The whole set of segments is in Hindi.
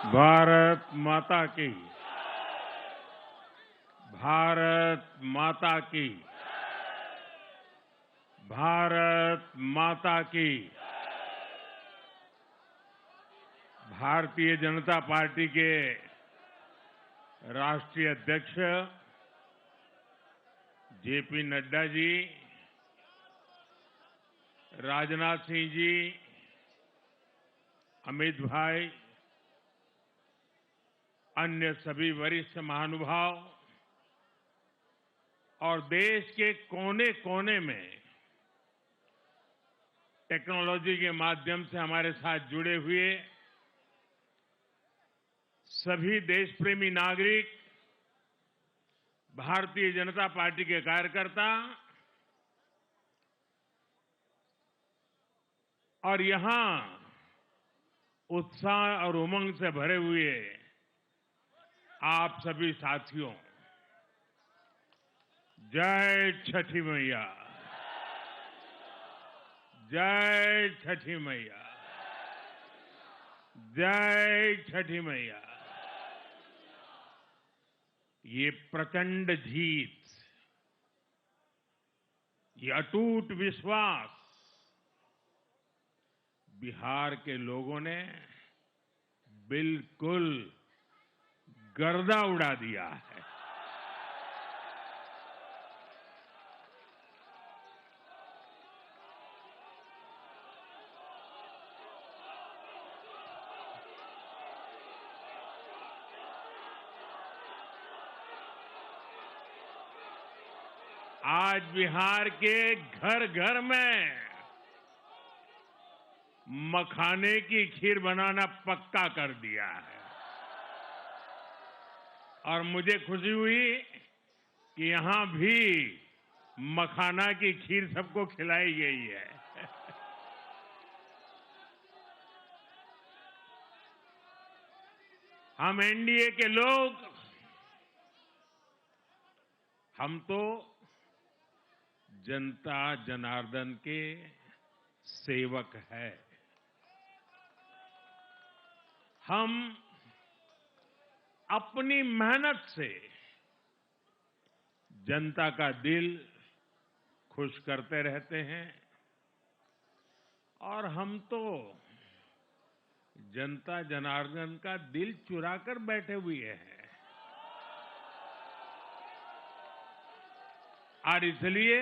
भारत माता की। भारत माता की। भारत माता की। भारतीय जनता पार्टी के राष्ट्रीय अध्यक्ष जेपी नड्डा जी, राजनाथ सिंह जी, अमित भाई, अन्य सभी वरिष्ठ महानुभाव और देश के कोने कोने में टेक्नोलॉजी के माध्यम से हमारे साथ जुड़े हुए सभी देशप्रेमी नागरिक, भारतीय जनता पार्टी के कार्यकर्ता और यहां उत्साह और उमंग से भरे हुए आप सभी साथियों, जय छठी मैया। जय छठी मैया। जय छठी मैया। ये प्रचंड जीत, ये अटूट विश्वास बिहार के लोगों ने बिल्कुल गर्दा उड़ा दिया है। आज बिहार के घर घर में मखाने की खीर बनाना पक्का कर दिया है और मुझे खुशी हुई कि यहां भी मखाना की खीर सबको खिलाई गई है। हम एनडीए के लोग, हम तो जनता जनार्दन के सेवक है। हम अपनी मेहनत से जनता का दिल खुश करते रहते हैं और हम तो जनता जनार्दन का दिल चुरा कर बैठे हुए हैं। और इसलिए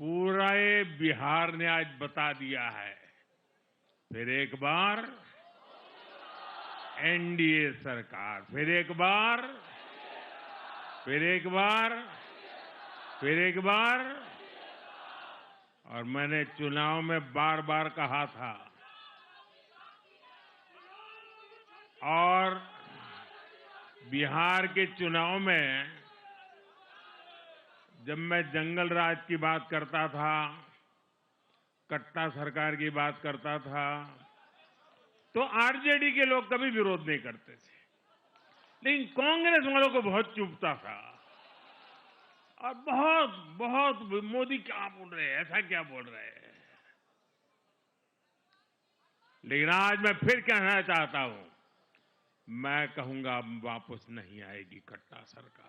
पूरा ये बिहार ने आज बता दिया है, फिर एक बार एनडीए सरकार, फिर एक बार, फिर एक बार, फिर एक बार। और मैंने चुनाव में बार बार कहा था और बिहार के चुनाव में जब मैं जंगल राज की बात करता था, कट्टा सरकार की बात करता था, तो आरजेडी के लोग कभी विरोध नहीं करते थे, लेकिन कांग्रेस वालों को बहुत चुभता था और बहुत बहुत मोदी क्या बोल रहे हैं, ऐसा क्या बोल रहे हैं। लेकिन आज मैं फिर कहना चाहता हूं, मैं कहूंगा अब वापस नहीं आएगी कट्टा सरकार,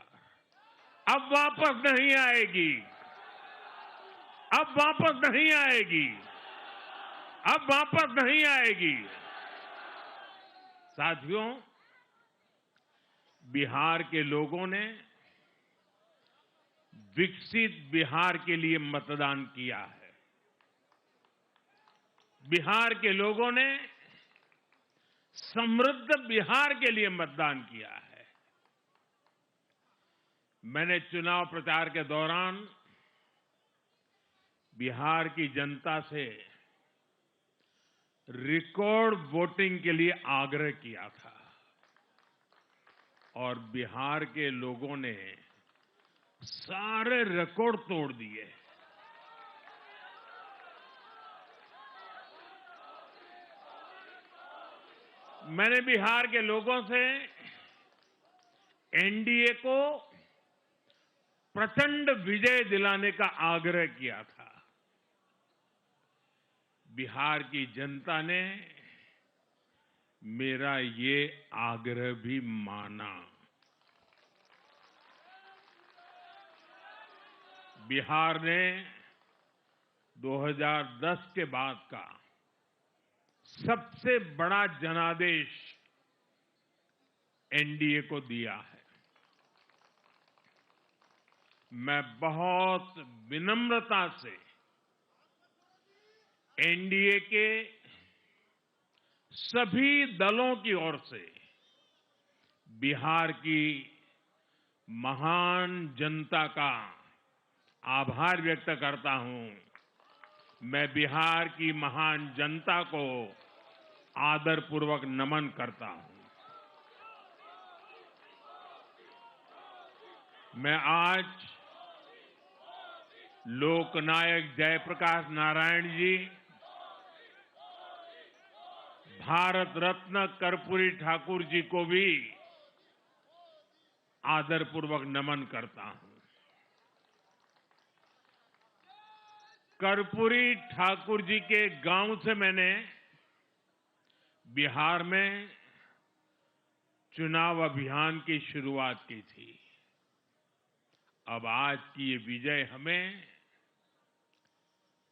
अब वापस नहीं आएगी, अब वापस नहीं आएगी, अब वापस नहीं आएगी। साथियों, बिहार के लोगों ने विकसित बिहार के लिए मतदान किया है। बिहार के लोगों ने समृद्ध बिहार के लिए मतदान किया है। मैंने चुनाव प्रचार के दौरान बिहार की जनता से रिकॉर्ड वोटिंग के लिए आग्रह किया था और बिहार के लोगों ने सारे रिकॉर्ड तोड़ दिए। मैंने बिहार के लोगों से एनडीए को प्रचंड विजय दिलाने का आग्रह किया था। बिहार की जनता ने मेरा ये आग्रह भी माना। बिहार ने 2010 के बाद का सबसे बड़ा जनादेश एनडीए को दिया है। मैं बहुत विनम्रता से एनडीए के सभी दलों की ओर से बिहार की महान जनता का आभार व्यक्त करता हूं। मैं बिहार की महान जनता को आदरपूर्वक नमन करता हूं। मैं आज लोकनायक जयप्रकाश नारायण जी, भारत रत्न कर्पूरी ठाकुर जी को भी आदरपूर्वक नमन करता हूं। कर्पूरी ठाकुर जी के गांव से मैंने बिहार में चुनाव अभियान की शुरुआत की थी। अब आज की ये विजय हमें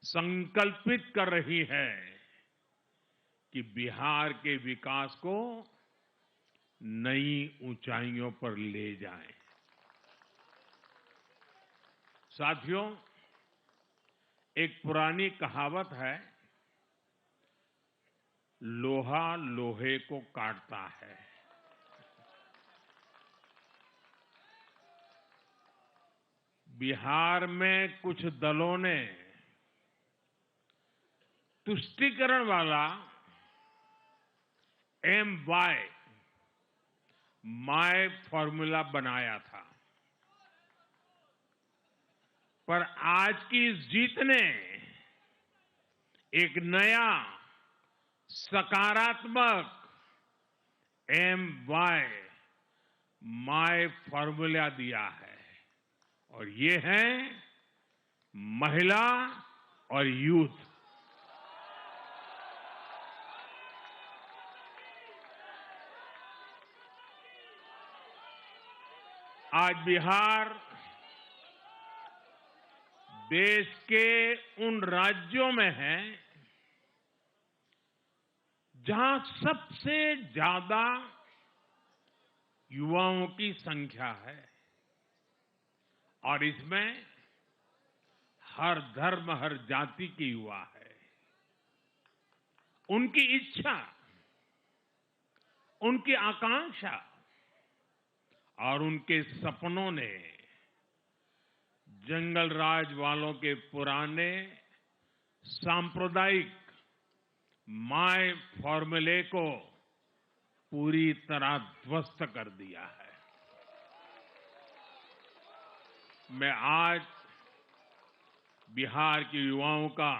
संकल्पित कर रही है कि बिहार के विकास को नई ऊंचाइयों पर ले जाएं। साथियों, एक पुरानी कहावत है, लोहा लोहे को काटता है। बिहार में कुछ दलों ने तुष्टीकरण वाला माय फॉर्मूला बनाया था, पर आज की इस जीत ने एक नया सकारात्मक माय फॉर्मूला दिया है, और ये है महिला और यूथ। आज बिहार देश के उन राज्यों में है जहां सबसे ज्यादा युवाओं की संख्या है, और इसमें हर धर्म, हर जाति के युवा है। उनकी इच्छा, उनकी आकांक्षा और उनके सपनों ने जंगल राज वालों के पुराने सांप्रदायिक माय फॉर्मूले को पूरी तरह ध्वस्त कर दिया है। मैं आज बिहार के युवाओं का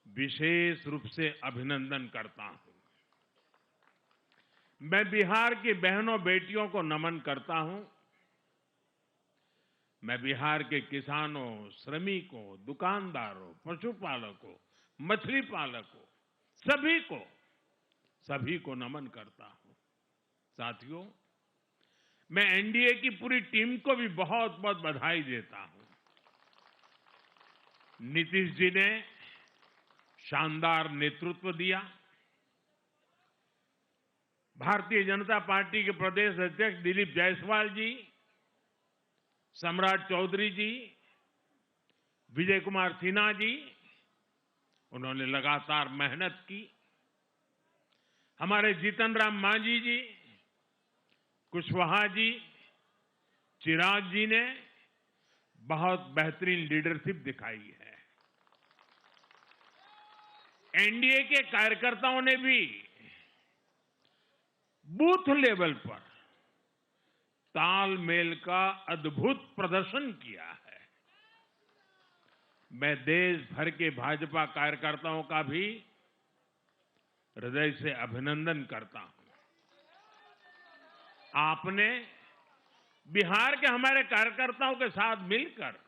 विशेष रूप से अभिनंदन करता हूं। मैं बिहार की बहनों बेटियों को नमन करता हूं। मैं बिहार के किसानों, श्रमिकों, दुकानदारों, पशुपालकों, मछली पालकों, सभी को नमन करता हूं। साथियों, मैं एनडीए की पूरी टीम को भी बहुत बहुत बधाई देता हूं। नीतीश जी ने शानदार नेतृत्व दिया। भारतीय जनता पार्टी के प्रदेश अध्यक्ष दिलीप जायसवाल जी, सम्राट चौधरी जी, विजय कुमार सिन्हा जी, उन्होंने लगातार मेहनत की। हमारे जीतन राम मांझी जी, कुशवाहा जी, चिराग जी ने बहुत बेहतरीन लीडरशिप दिखाई है। एनडीए के कार्यकर्ताओं ने भी बूथ लेवल पर तालमेल का अद्भुत प्रदर्शन किया है। मैं देश भर के भाजपा कार्यकर्ताओं का भी हृदय से अभिनंदन करता हूं। आपने बिहार के हमारे कार्यकर्ताओं के साथ मिलकर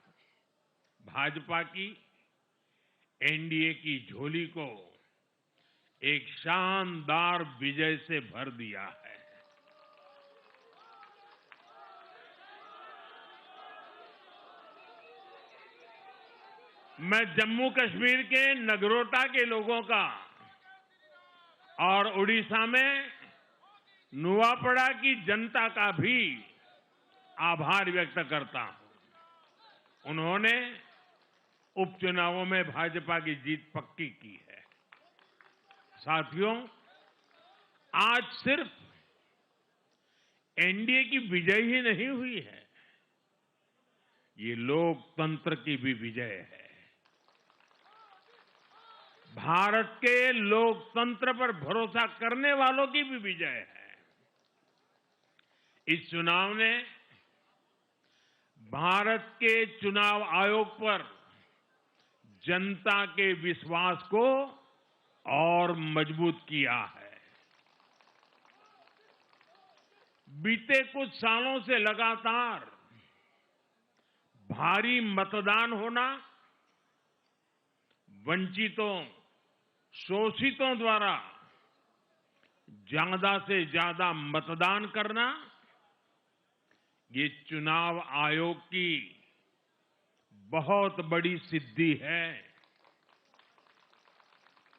भाजपा की एनडीए की झोली को एक शानदार विजय से भर दिया है। मैं जम्मू कश्मीर के नगरोटा के लोगों का और उड़ीसा में नुआपड़ा की जनता का भी आभार व्यक्त करता हूं। उन्होंने उपचुनावों में भाजपा की जीत पक्की की है। साथियों, आज सिर्फ एनडीए की विजय ही नहीं हुई है, ये लोकतंत्र की भी विजय है। भारत के लोकतंत्र पर भरोसा करने वालों की भी विजय है। इस चुनाव ने भारत के चुनाव आयोग पर जनता के विश्वास को और मजबूत किया है। बीते कुछ सालों से लगातार भारी मतदान होना, वंचितों, शोषितों द्वारा ज्यादा से ज्यादा मतदान करना, ये चुनाव आयोग की बहुत बड़ी सिद्धि है।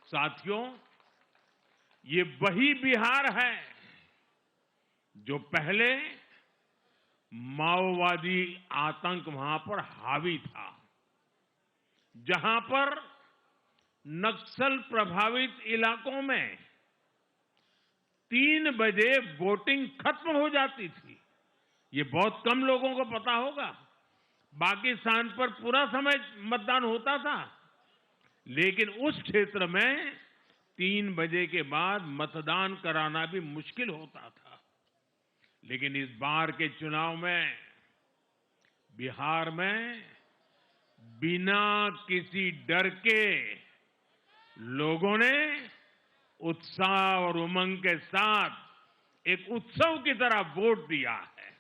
साथियों, ये वही बिहार है जो पहले माओवादी आतंक वहां पर हावी था, जहां पर नक्सल प्रभावित इलाकों में 3 बजे वोटिंग खत्म हो जाती थी। ये बहुत कम लोगों को पता होगा। बाकी स्थान पर पूरा समय मतदान होता था, लेकिन उस क्षेत्र में 3 बजे के बाद मतदान कराना भी मुश्किल होता था। लेकिन इस बार के चुनाव में बिहार में बिना किसी डर के लोगों ने उत्साह और उमंग के साथ एक उत्सव की तरह वोट दिया है।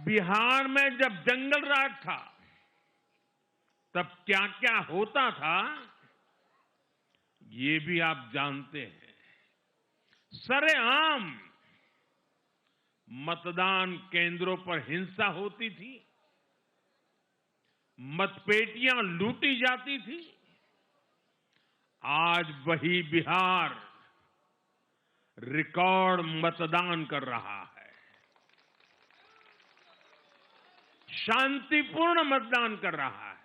बिहार में जब जंगल राज था, तब क्या क्या होता था, ये भी आप जानते हैं। सरेआम मतदान केंद्रों पर हिंसा होती थी, मतपेटियां लूटी जाती थी। आज वही बिहार रिकॉर्ड मतदान कर रहा है। शांतिपूर्ण मतदान कर रहा है।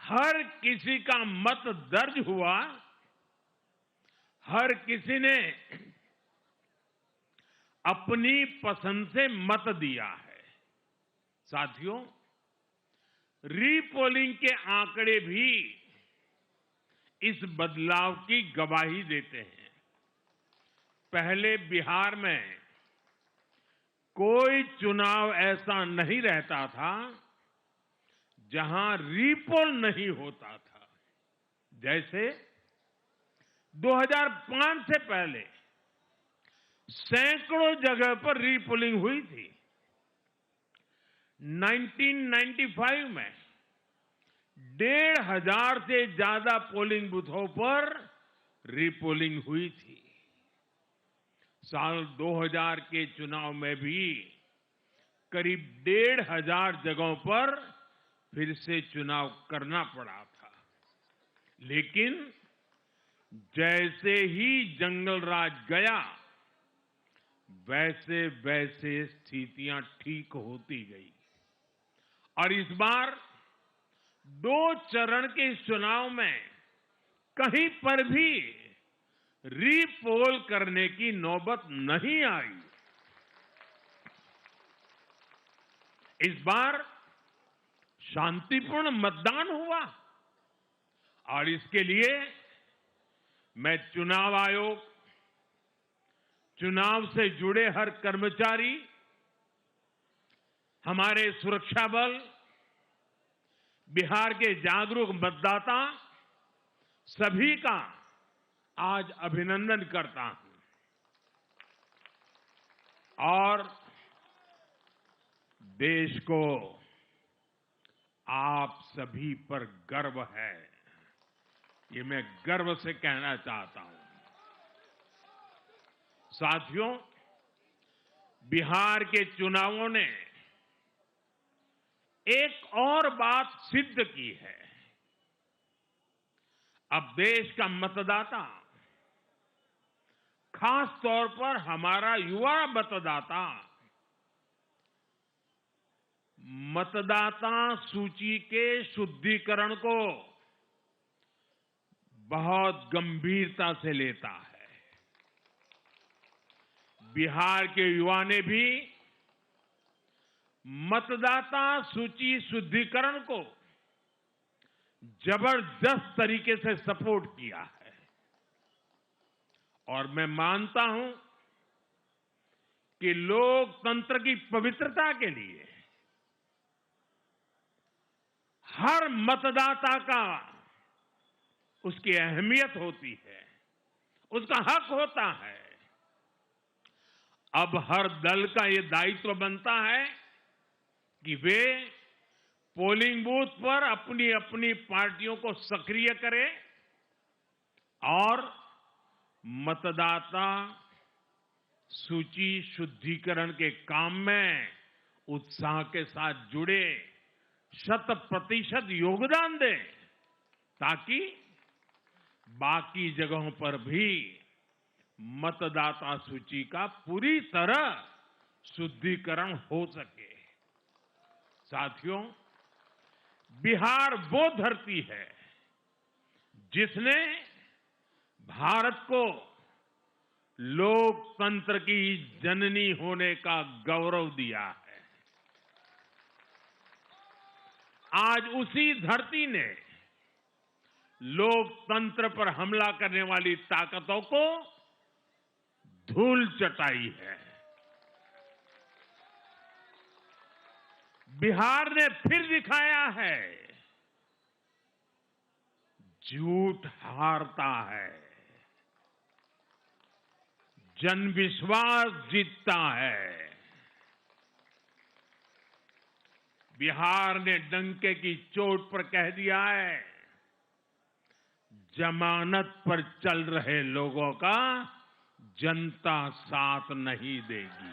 हर किसी का मत दर्ज हुआ, हर किसी ने अपनी पसंद से मत दिया है। साथियों, रीपोलिंग के आंकड़े भी इस बदलाव की गवाही देते हैं। पहले बिहार में कोई चुनाव ऐसा नहीं रहता था जहां रीपोल नहीं होता था। जैसे 2005 से पहले सैकड़ों जगह पर रीपोलिंग हुई थी। 1995 में 1,500 से ज्यादा पोलिंग बूथों पर रीपोलिंग हुई थी। साल 2000 के चुनाव में भी करीब 1,500 जगहों पर फिर से चुनाव करना पड़ा था। लेकिन जैसे ही जंगल राज गया, वैसे वैसे स्थितियां ठीक होती गई और इस बार 2 चरण के इस चुनाव में कहीं पर भी रीपोल करने की नौबत नहीं आई। इस बार शांतिपूर्ण मतदान हुआ और इसके लिए मैं चुनाव आयोग, चुनाव से जुड़े हर कर्मचारी, हमारे सुरक्षा बल, बिहार के जागरूक मतदाता, सभी का आज अभिनंदन करता हूं और देश को आप सभी पर गर्व है। ये मैं गर्व से कहना चाहता हूं। साथियों, बिहार के चुनावों ने एक और बात सिद्ध की है। अब देश का मतदाता, खास तौर पर हमारा युवा मतदाता, मतदाता सूची के शुद्धिकरण को बहुत गंभीरता से लेता है। बिहार के युवा ने भी मतदाता सूची शुद्धिकरण को जबरदस्त तरीके से सपोर्ट किया है और मैं मानता हूं कि लोकतंत्र की पवित्रता के लिए हर मतदाता का उसकी अहमियत होती है, उसका हक होता है। अब हर दल का ये दायित्व बनता है कि वे पोलिंग बूथ पर अपनी अपनी पार्टियों को सक्रिय करें और मतदाता सूची शुद्धिकरण के काम में उत्साह के साथ जुड़े, 100% योगदान दें, ताकि बाकी जगहों पर भी मतदाता सूची का पूरी तरह शुद्धिकरण हो सके। साथियों, बिहार वो धरती है जिसने भारत को लोकतंत्र की जननी होने का गौरव दिया है। आज उसी धरती ने लोकतंत्र पर हमला करने वाली ताकतों को धूल चटाई है। बिहार ने फिर दिखाया है, झूठ हारता है, जनविश्वास जीतता है। बिहार ने डंके की चोट पर कह दिया है, जमानत पर चल रहे लोगों का जनता साथ नहीं देगी।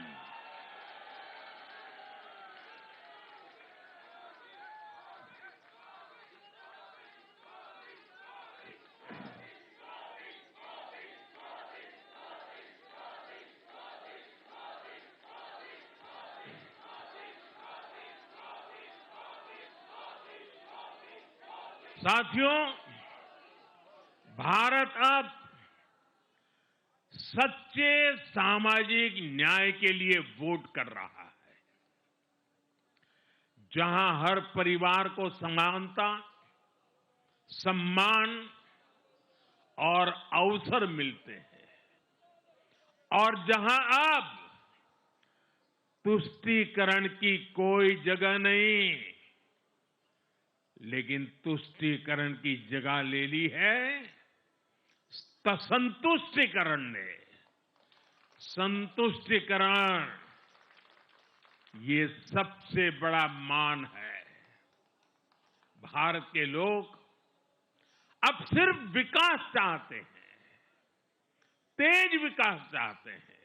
साथियों, भारत अब सच्चे सामाजिक न्याय के लिए वोट कर रहा है, जहां हर परिवार को समानता, सम्मान और अवसर मिलते हैं और जहां अब तुष्टीकरण की कोई जगह नहीं, लेकिन तुष्टीकरण की जगह ले ली है संतुष्टीकरण ने। संतुष्टीकरण ये सबसे बड़ा मान है। भारत के लोग अब सिर्फ विकास चाहते हैं, तेज विकास चाहते हैं,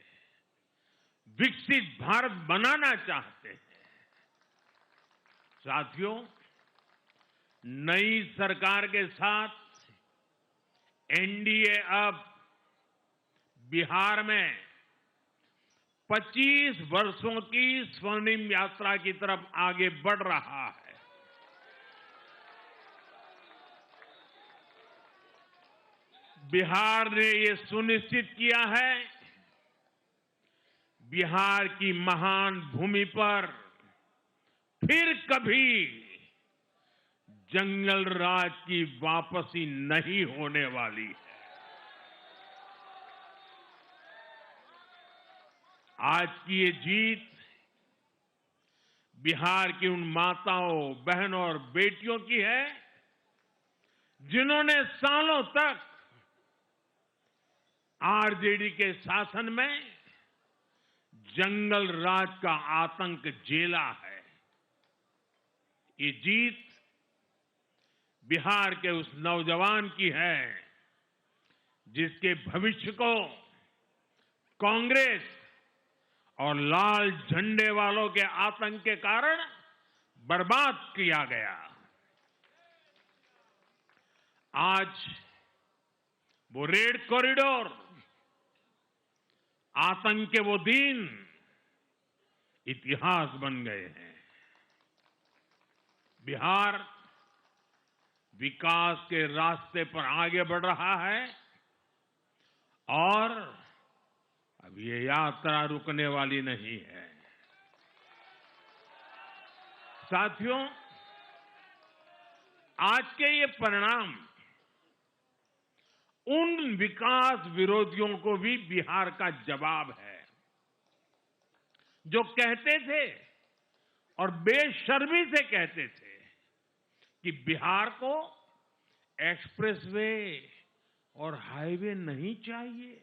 विकसित भारत बनाना चाहते हैं। साथियों, नई सरकार के साथ एनडीए अब बिहार में 25 वर्षों की स्वर्णिम यात्रा की तरफ आगे बढ़ रहा है। बिहार ने ये सुनिश्चित किया है, बिहार की महान भूमि पर फिर कभी जंगल राज की वापसी नहीं होने वाली है। आज की ये जीत बिहार की उन माताओं, बहनों और बेटियों की है जिन्होंने सालों तक आरजेडी के शासन में जंगल राज का आतंक झेला है। ये जीत बिहार के उस नौजवान की है जिसके भविष्य को कांग्रेस और लाल झंडे वालों के आतंक के कारण बर्बाद किया गया। आज वो रेड कॉरिडोर, आतंक के वो दिन इतिहास बन गए हैं। बिहार विकास के रास्ते पर आगे बढ़ रहा है और अब ये यात्रा रुकने वाली नहीं है। साथियों, आज के ये परिणाम उन विकास विरोधियों को भी बिहार का जवाब है जो कहते थे और बेशर्मी से कहते थे कि बिहार को एक्सप्रेसवे और हाईवे नहीं चाहिए,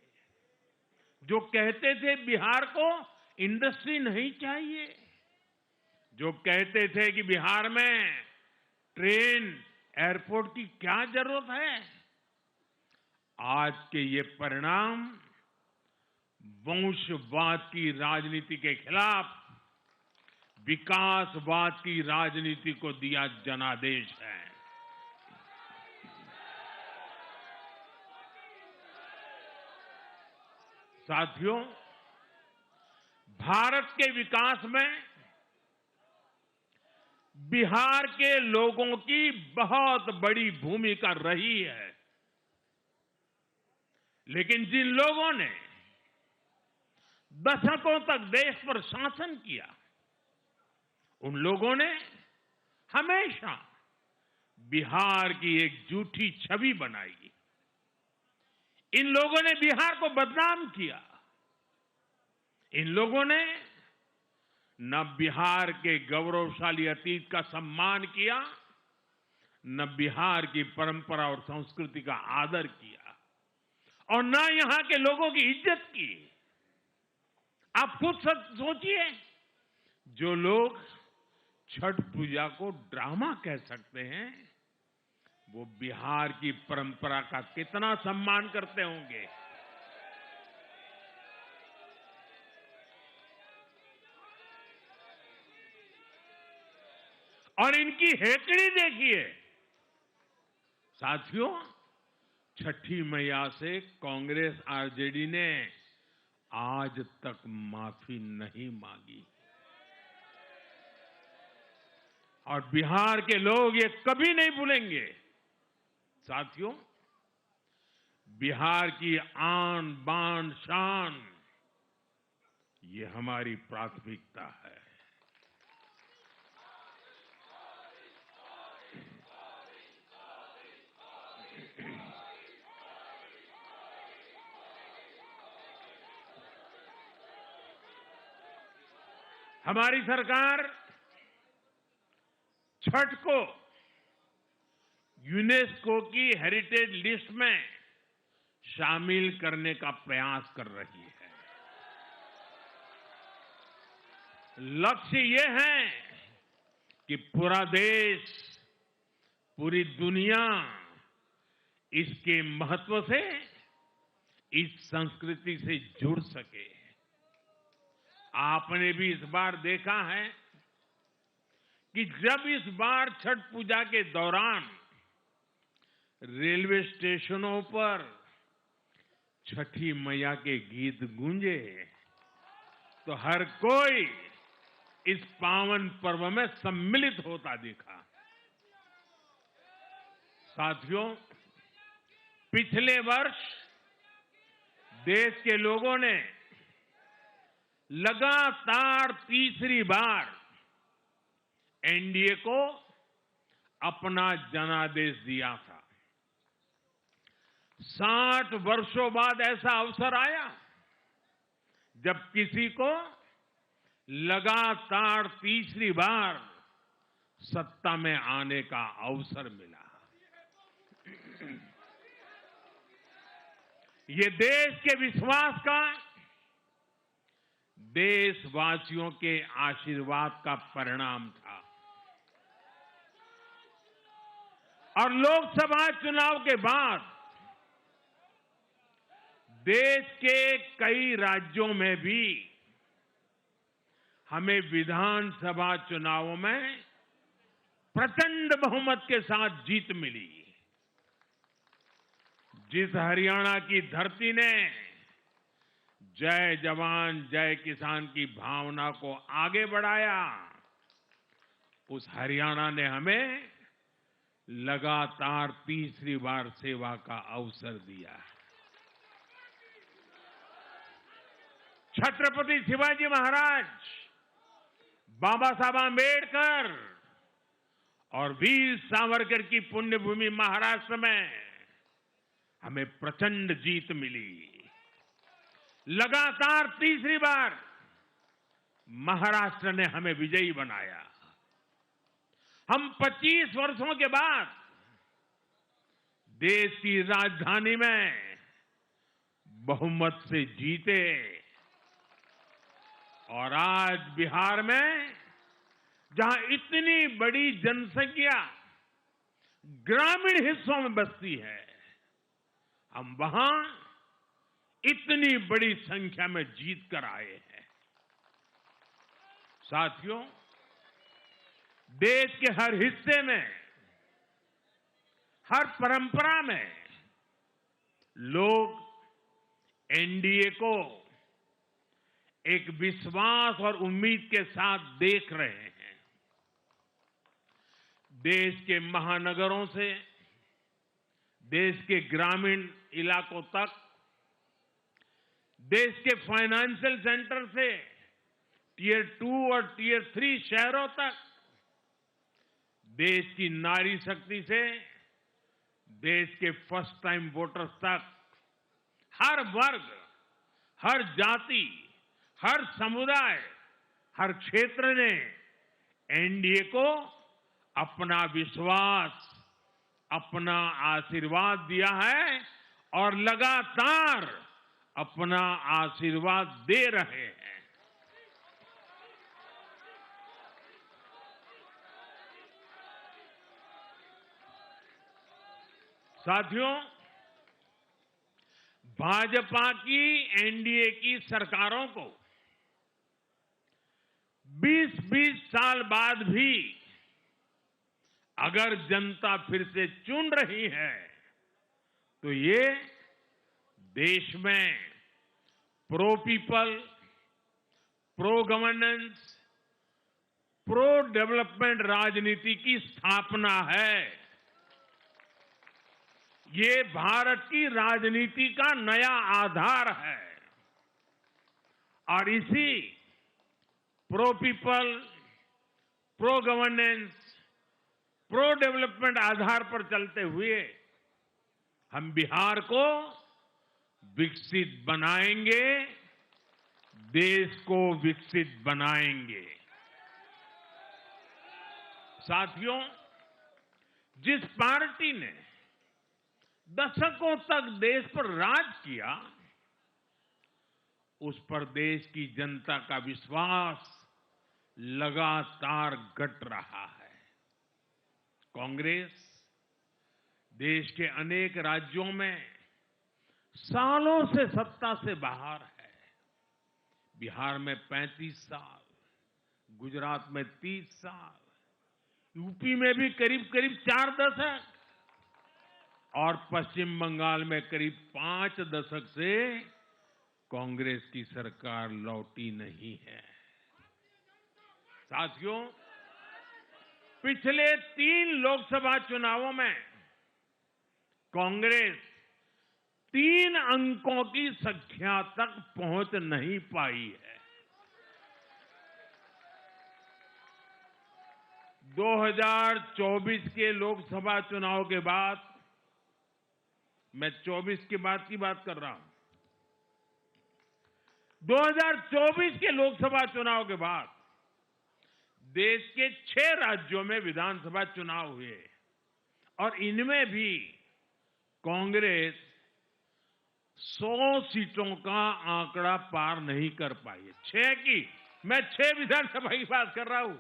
जो कहते थे बिहार को इंडस्ट्री नहीं चाहिए, जो कहते थे कि बिहार में ट्रेन एयरपोर्ट की क्या जरूरत है। आज के ये परिणाम वंशवाद की राजनीति के खिलाफ विकासवाद की राजनीति को दिया जनादेश है। साथियों, भारत के विकास में बिहार के लोगों की बहुत बड़ी भूमिका रही है, लेकिन जिन लोगों ने दशकों तक देश पर शासन किया, उन लोगों ने हमेशा बिहार की एक झूठी छवि बनाई। इन लोगों ने बिहार को बदनाम किया। इन लोगों ने न बिहार के गौरवशाली अतीत का सम्मान किया, न बिहार की परंपरा और संस्कृति का आदर किया, और न यहां के लोगों की इज्जत की। आप खुद सोचिए, जो लोग छठ पूजा को ड्रामा कह सकते हैं, वो बिहार की परंपरा का कितना सम्मान करते होंगे। और इनकी हेकड़ी देखिए। साथियों, छठी मैया से कांग्रेस आरजेडी ने आज तक माफी नहीं मांगी, और बिहार के लोग ये कभी नहीं भूलेंगे। साथियों, बिहार की आन बान शान, ये हमारी प्राथमिकता है। हमारी सरकार छठ को यूनेस्को की हेरिटेज लिस्ट में शामिल करने का प्रयास कर रही है। लक्ष्य ये है कि पूरा देश, पूरी दुनिया इसके महत्व से, इस संस्कृति से जुड़ सके। आपने भी इस बार देखा है कि जब इस बार छठ पूजा के दौरान रेलवे स्टेशनों पर छठी मैया के गीत गूंजे, तो हर कोई इस पावन पर्व में सम्मिलित होता दिखा। साथियों, पिछले वर्ष देश के लोगों ने लगातार तीसरी बार एनडीए को अपना जनादेश दिया था। 60 वर्षों बाद ऐसा अवसर आया जब किसी को लगातार तीसरी बार सत्ता में आने का अवसर मिला। ये देश के विश्वास का, देशवासियों के आशीर्वाद का परिणाम था। और लोकसभा चुनाव के बाद देश के कई राज्यों में भी हमें विधानसभा चुनावों में प्रचंड बहुमत के साथ जीत मिली। जिस हरियाणा की धरती ने जय जवान जय किसान की भावना को आगे बढ़ाया, उस हरियाणा ने हमें लगातार तीसरी बार सेवा का अवसर दिया। छत्रपति शिवाजी महाराज, बाबा साहब आंबेडकर और वीर सावरकर की पुण्यभूमि महाराष्ट्र में हमें प्रचंड जीत मिली। लगातार तीसरी बार महाराष्ट्र ने हमें विजयी बनाया। हम 25 वर्षों के बाद देश की राजधानी में बहुमत से जीते और आज बिहार में जहां इतनी बड़ी जनसंख्या ग्रामीण हिस्सों में बसती है, हम वहां इतनी बड़ी संख्या में जीत कर आए हैं। साथियों, देश के हर हिस्से में, हर परंपरा में लोग एनडीए को एक विश्वास और उम्मीद के साथ देख रहे हैं। देश के महानगरों से देश के ग्रामीण इलाकों तक, देश के फाइनेंशियल सेंटर से टियर 2 और टियर 3 शहरों तक, देश की नारी शक्ति से देश के फर्स्ट टाइम वोटर्स तक, हर वर्ग, हर जाति, हर समुदाय, हर क्षेत्र ने एनडीए को अपना विश्वास, अपना आशीर्वाद दिया है और लगातार अपना आशीर्वाद दे रहे हैं। साथियों, भाजपा की एनडीए की सरकारों को 20-20 साल बाद भी अगर जनता फिर से चुन रही है तो ये देश में pro people, pro governance, pro development राजनीति की स्थापना है। ये भारत की राजनीति का नया आधार है और इसी pro people, pro governance, pro development आधार पर चलते हुए हम बिहार को विकसित बनाएंगे, देश को विकसित बनाएंगे। साथियों, जिस पार्टी ने दशकों तक देश पर राज किया, उस पर देश की जनता का विश्वास लगातार घट रहा है। कांग्रेस देश के अनेक राज्यों में सालों से सत्ता से बाहर है। बिहार में 35 साल, गुजरात में 30 साल, यूपी में भी करीब करीब 4 दशक और पश्चिम बंगाल में करीब 5 दशक से कांग्रेस की सरकार लौटी नहीं है। साथियों, पिछले 3 लोकसभा चुनावों में कांग्रेस 3 अंकों की संख्या तक पहुंच नहीं पाई है। 2024 के लोकसभा चुनाव के बाद, मैं 24 के बाद की बात कर रहा हूं, 2024 के लोकसभा चुनाव के बाद देश के 6 राज्यों में विधानसभा चुनाव हुए और इनमें भी कांग्रेस 100 सीटों का आंकड़ा पार नहीं कर पाई है। 6 की, मैं 6 विधानसभा की बात कर रहा हूं।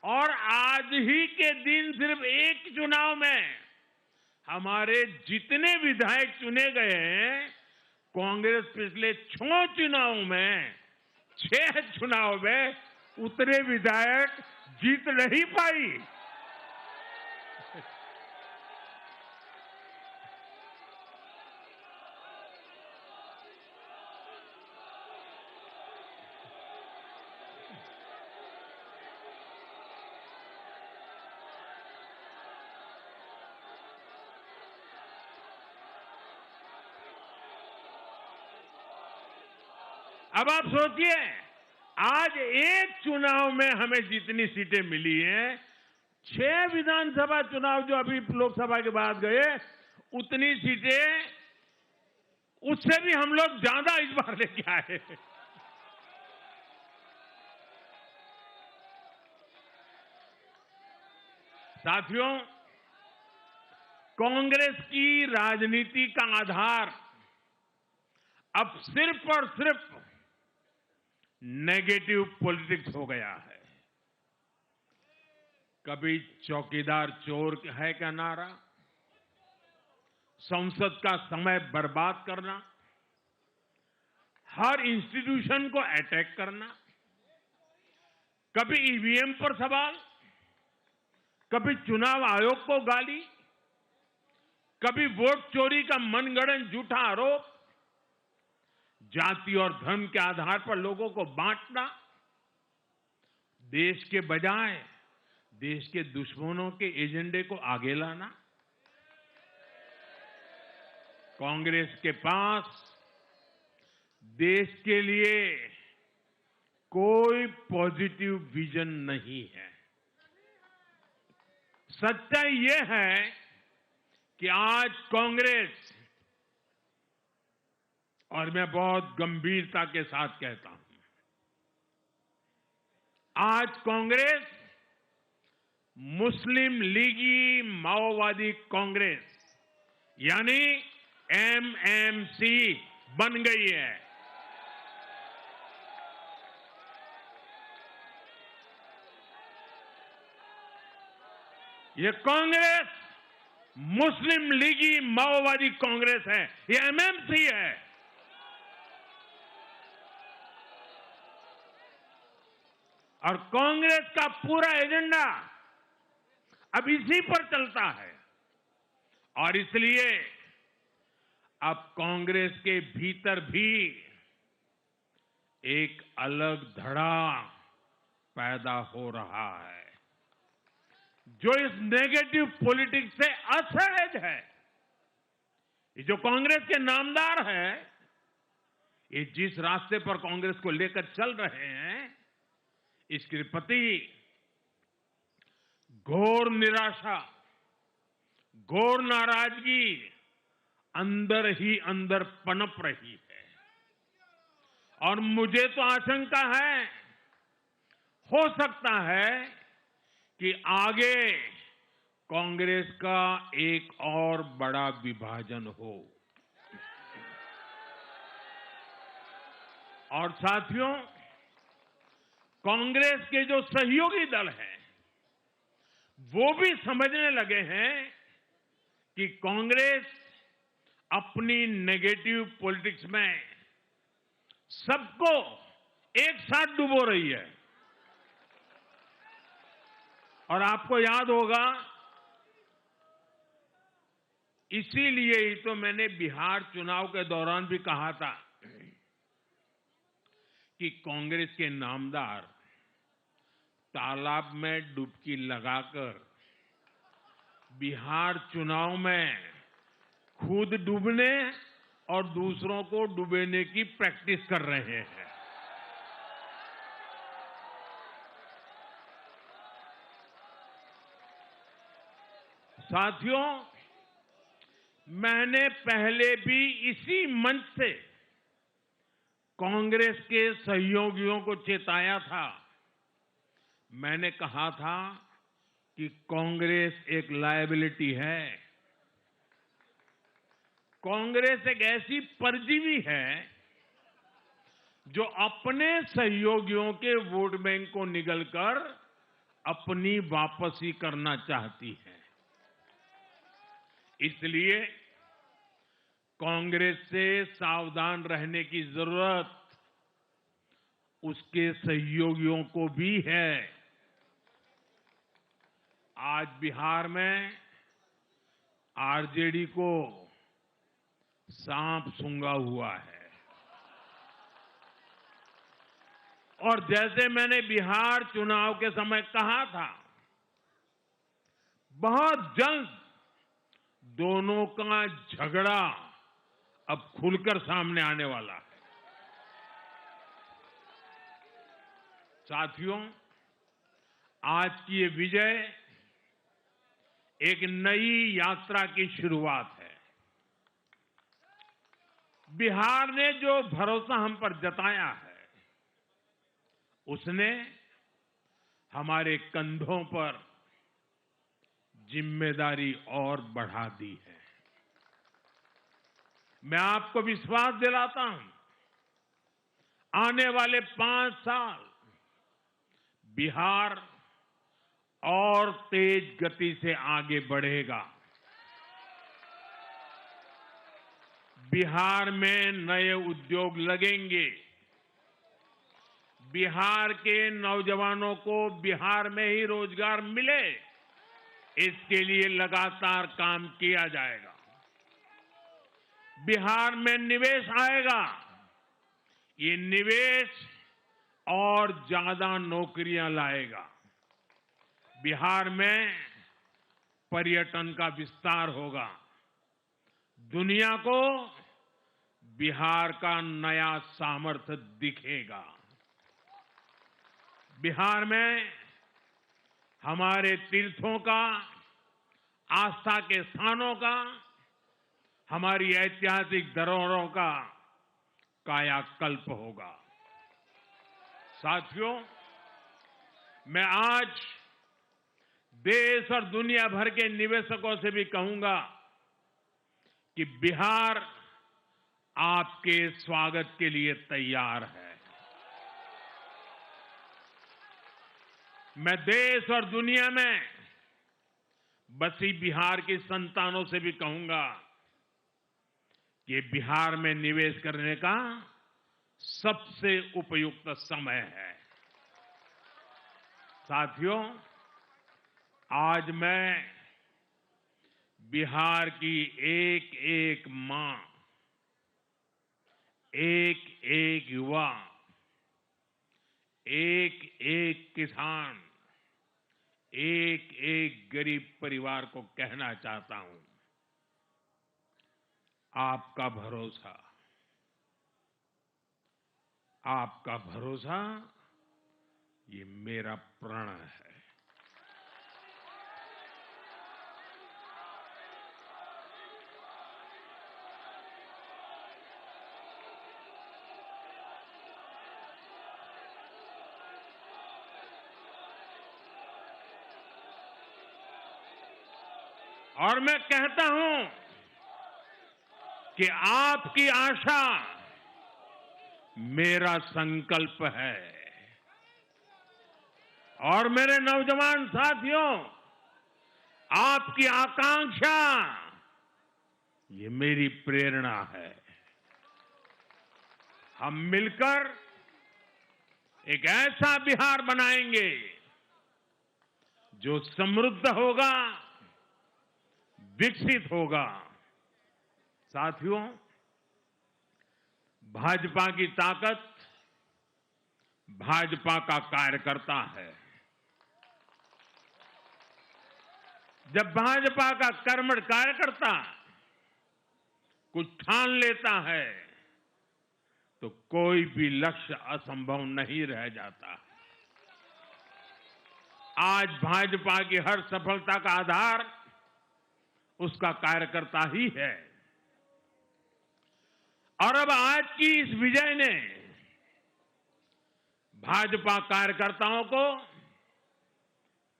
और आज ही के दिन सिर्फ एक चुनाव में हमारे जितने विधायक चुने गए हैं, कांग्रेस पिछले 6 चुनावों में 6 चुनाव में उतने विधायक जीत नहीं पाई। अब आप सोचिए, आज एक चुनाव में हमें जितनी सीटें मिली हैं, 6 विधानसभा चुनाव जो अभी लोकसभा के बाद गए, उतनी सीटें उससे भी हम लोग ज्यादा इस बार लेके आए। साथियों, कांग्रेस की राजनीति का आधार अब सिर्फ और सिर्फ नेगेटिव पॉलिटिक्स हो गया है। कभी चौकीदार चोर है का नारा, संसद का समय बर्बाद करना, हर इंस्टीट्यूशन को अटैक करना, कभी ईवीएम पर सवाल, कभी चुनाव आयोग को गाली, कभी वोट चोरी का मनगढ़ंत झूठा आरोप, जाति और धर्म के आधार पर लोगों को बांटना, देश के बजाय देश के दुश्मनों के एजेंडे को आगे लाना। कांग्रेस के पास देश के लिए कोई पॉजिटिव विजन नहीं है। सच्चाई यह है कि आज कांग्रेस, और मैं बहुत गंभीरता के साथ कहता हूं, आज कांग्रेस मुस्लिम लीगी माओवादी कांग्रेस यानी एमएमसी बन गई है। ये कांग्रेस मुस्लिम लीगी माओवादी कांग्रेस है, ये एमएमसी है। और कांग्रेस का पूरा एजेंडा अब इसी पर चलता है। और इसलिए अब कांग्रेस के भीतर भी एक अलग धड़ा पैदा हो रहा है, जो इस नेगेटिव पॉलिटिक्स से असहज है। ये जो कांग्रेस के नामदार हैं, ये जिस रास्ते पर कांग्रेस को लेकर चल रहे हैं, इसके प्रति घोर निराशा, घोर नाराजगी अंदर ही अंदर पनप रही है। और मुझे तो आशंका है, हो सकता है कि आगे कांग्रेस का एक और बड़ा विभाजन हो। और साथियों, कांग्रेस के जो सहयोगी दल हैं, वो भी समझने लगे हैं कि कांग्रेस अपनी नेगेटिव पॉलिटिक्स में सबको एक साथ डुबो रही है। और आपको याद होगा, इसीलिए ही तो मैंने बिहार चुनाव के दौरान भी कहा था कि कांग्रेस के नामदार तालाब में डुबकी लगाकर बिहार चुनाव में खुद डूबने और दूसरों को डुबोने की प्रैक्टिस कर रहे हैं। साथियों, मैंने पहले भी इसी मंच से कांग्रेस के सहयोगियों को चेताया था। मैंने कहा था कि कांग्रेस एक लायबिलिटी है। कांग्रेस एक ऐसी परजीवी है जो अपने सहयोगियों के वोट बैंक को निगलकर अपनी वापसी करना चाहती है। इसलिए कांग्रेस से सावधान रहने की जरूरत उसके सहयोगियों को भी है। आज बिहार में आरजेडी को सांप सूंघा हुआ है और जैसे मैंने बिहार चुनाव के समय कहा था, बहुत जल्द दोनों का झगड़ा अब खुलकर सामने आने वाला है। साथियों, आज की ये विजय एक नई यात्रा की शुरुआत है। बिहार ने जो भरोसा हम पर जताया है, उसने हमारे कंधों पर जिम्मेदारी और बढ़ा दी है। मैं आपको विश्वास दिलाता हूं, आने वाले 5 साल बिहार और तेज गति से आगे बढ़ेगा। बिहार में नए उद्योग लगेंगे। बिहार के नौजवानों को बिहार में ही रोजगार मिले, इसके लिए लगातार काम किया जाएगा। बिहार में निवेश आएगा। ये निवेश और ज्यादा नौकरियां लाएगा। बिहार में पर्यटन का विस्तार होगा। दुनिया को बिहार का नया सामर्थ्य दिखेगा। बिहार में हमारे तीर्थों का, आस्था के स्थानों का, हमारी ऐतिहासिक धरोहरों का कायाकल्प होगा। साथियों, मैं आज देश और दुनिया भर के निवेशकों से भी कहूंगा कि बिहार आपके स्वागत के लिए तैयार है। मैं देश और दुनिया में बसी बिहार की संतानों से भी कहूंगा कि बिहार में निवेश करने का सबसे उपयुक्त समय है। साथियों, आज मैं बिहार की एक एक मां, एक एक युवा, एक एक किसान, एक एक गरीब परिवार को कहना चाहता हूं, आपका भरोसा, आपका भरोसा ये मेरा प्रण है। और मैं कहता हूं कि आपकी आशा मेरा संकल्प है। और मेरे नौजवान साथियों, आपकी आकांक्षा ये मेरी प्रेरणा है। हम मिलकर एक ऐसा बिहार बनाएंगे जो समृद्ध होगा, विकसित होगा। साथियों, भाजपा की ताकत भाजपा का कार्यकर्ता है। जब भाजपा का कर्मठ कार्यकर्ता कुछ ठान लेता है तो कोई भी लक्ष्य असंभव नहीं रह जाता। आज भाजपा की हर सफलता का आधार उसका कार्यकर्ता ही है। और अब आज की इस विजय ने भाजपा कार्यकर्ताओं को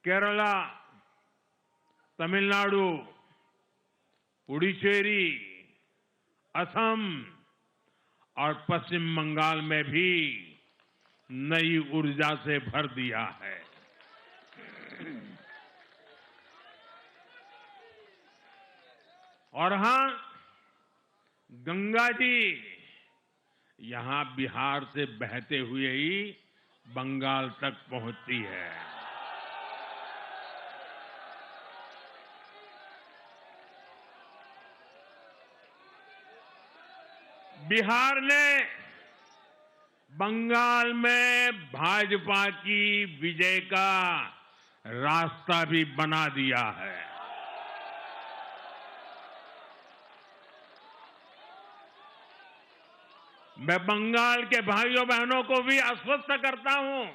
केरला, तमिलनाडु, पुडुचेरी, असम और पश्चिम बंगाल में भी नई ऊर्जा से भर दिया है। और हां, गंगा जी यहां बिहार से बहते हुए ही बंगाल तक पहुंचती है। बिहार ने बंगाल में भाजपा की विजय का रास्ता भी बना दिया है। मैं बंगाल के भाइयों बहनों को भी आश्वस्त करता हूं,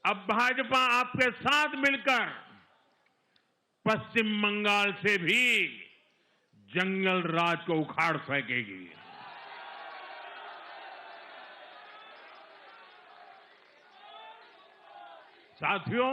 अब भाजपा आपके साथ मिलकर पश्चिम बंगाल से भी जंगल राज को उखाड़ फेंकेगी। साथियों,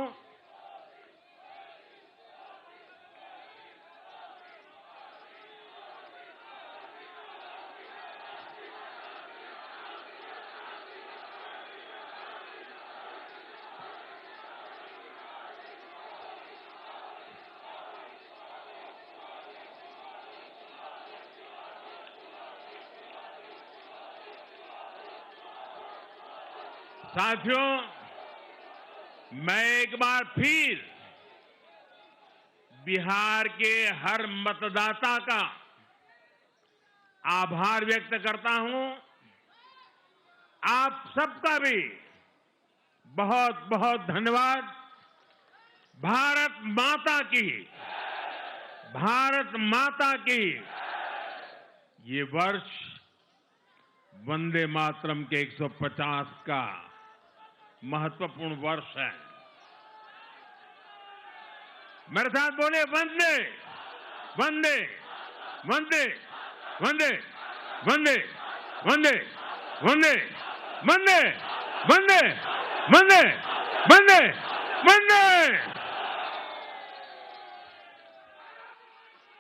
मैं एक बार फिर बिहार के हर मतदाता का आभार व्यक्त करता हूं। आप सबका भी बहुत बहुत धन्यवाद। भारत माता की, भारत माता की। ये वर्ष वंदे मातरम के 150 का महत्वपूर्ण वर्ष है। मेरे साथ बोले, वंदे वंदे वंदे वंदे वंदे वंदे वंदे वंदे वंदे वंदे वंदे वंदे।